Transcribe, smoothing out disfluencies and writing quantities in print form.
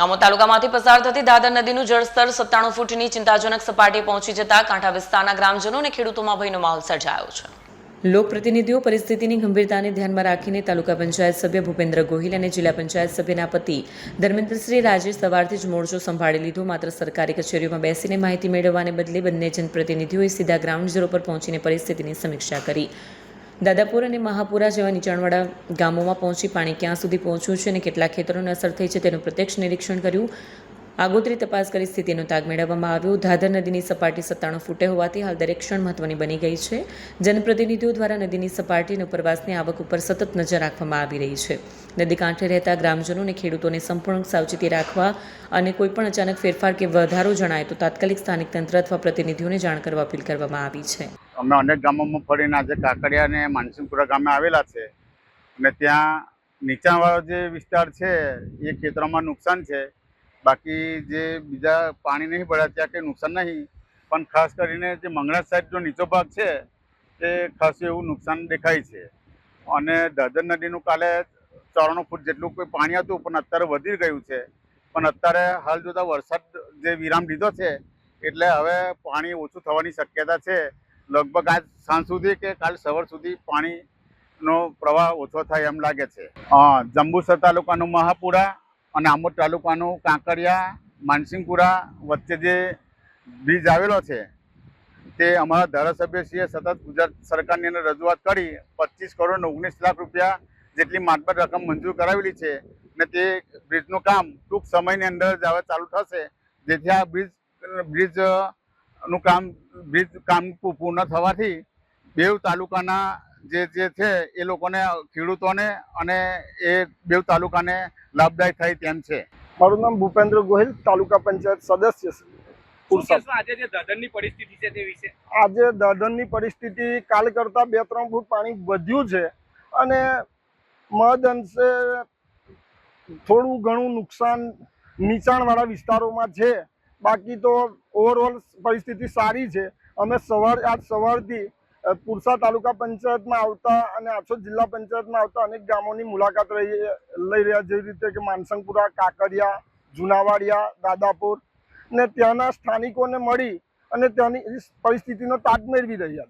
આમોદ તાલુકામાંથી પસાર થતી દાદર નદીનું જળસ્તર 97 ફૂટની ચિંતાજનક સપાટીએ પહોંચી જતા કાંઠા વિસ્તારના ગ્રામજનો અને ખેડૂતોમાં ભયનો માહોલ સર્જાયો છે। લોકપ્રતિનિધિઓ પરિસ્થિતિની ગંભીરતાને ધ્યાનમાં રાખીને તાલુકા પંચાયત સભ્ય ભૂપેન્દ્ર ગોહિલ અને જિલ્લા પંચાયત સભ્યના પતિ ધર્મેન્દ્રશ્રી રાજેશ સવારથી જ મોરચો સંભાળી લીધો। માત્ર સરકારી કચેરીઓમાં બેસીને માહિતી મેળવવાને બદલે બંને જનપ્રતિનિધિઓએ સીધા ગ્રાઉન્ડ ઝીરો પર પહોંચીને પરિસ્થિતિની સમીક્ષા કરી। દાદાપુર અને મહાપુરા જેવા નીચાણવાળા ગામોમાં પહોંચી પાણી ક્યાં સુધી પહોંચ્યું છે અને કેટલા ખેતરોને અસર થઈ છે તેનું પ્રત્યક્ષ નિરીક્ષણ કર્યું। આગોતરી તપાસ કરી સ્થિતિનો તાગ મેળવવામાં આવ્યો। દાદર નદીની સપાટી 97 ફૂટે હોવાથી હાલ દરેક ક્ષણ મહત્વની બની ગઈ છે। જનપ્રતિનિધિઓ દ્વારા નદીની સપાટી અને ઉપરવાસની આવક ઉપર સતત નજર રાખવામાં આવી રહી છે। નદી કાંઠે રહેતા ગ્રામજનો અને ખેડૂતોને સંપૂર્ણ સાવચેતી રાખવા અને કોઈપણ અચાનક ફેરફાર કે વધારો જણાય તો તાત્કાલિક સ્થાનિક તંત્ર અથવા પ્રતિનિધિઓને જાણ કરવા અપીલ કરવામાં આવી છે। અમે અનેક ગામોમાં ફરીને આજે કાકડિયા અને માનસિંગપુરા ગામે આવેલા છે અને ત્યાં નીચાણવાળો જે વિસ્તાર છે એ ખેતરોમાં નુકસાન છે। બાકી જે બીજા પાણી નહીં ભર્યા ત્યાં કંઈ નુકસાન નહીં, પણ ખાસ કરીને જે મંગળા સાઈડનો નીચો ભાગ છે તે ખાસ એવું નુકસાન દેખાય છે। અને દાદર નદીનું કાલે 94 ફૂટ જેટલું કોઈ પાણી હતું પણ અત્યારે વધી ગયું છે। પણ અત્યારે હાલ જોતા વરસાદ જે વિરામ લીધો છે એટલે હવે પાણી ઓછું થવાની શક્યતા છે। લગભગ આજ સાંજ સુધી કે કાલ સવાર સુધી પાણીનો પ્રવાહ ઓછો થાય એમ લાગે છે। જંબુસર તાલુકાનું મહાપુરા અને આમોદ તાલુકાનું કાંકરિયા માનસિંગપુરા વચ્ચે જે બ્રિજ આવેલો છે તે અમારા ધારાસભ્યશ્રીએ સતત ગુજરાત સરકારની અંદર રજૂઆત કરી 25 કરોડ 19 લાખ રૂપિયા જેટલી માતબર રકમ મંજૂર કરાવેલી છે અને તે બ્રિજનું કામ ટૂંક સમયની અંદર જ હવે ચાલુ થશે, જેથી આ બ્રિજ કામ પૂર્ણ થવાથી બેઉ તાલુકાના જે છે એ લોકોને, ખેડૂતોને અને એ બેઉ તાલુકાને લાભદાયક થાય તેમ છે। મારું નામ ભૂપેન્દ્ર ગોહિલ, તાલુકા પંચાયત સદસ્ય પુરસદ। આજે જે દાદરની પરિસ્થિતિ છે તે વિશે આજે દાદરની પરિસ્થિતિ કાલ કરતાં 2-3 ફૂટ પાણી વધ્યું છે અને મહદ અંશે થોડું ઘણું નુકસાન નીચાણવાળા વિસ્તારોમાં છે। બાકી તો ઓવરઓલ પરિસ્થિતિ સારી છે। અમે આજ સવારથી પુરસા તાલુકા પંચાયતમાં આવતા અને આછોદ જિલ્લા પંચાયતમાં આવતા અનેક ગામોની મુલાકાત લઈ રહ્યા, જેવી રીતે કે માનસંગપુરા, કાકડિયા, જુનાવાડિયા, દાદાપુર ને ત્યાંના સ્થાનિકોને મળી અને ત્યાંની પરિસ્થિતિનો તાગ મેળવી રહ્યા છે।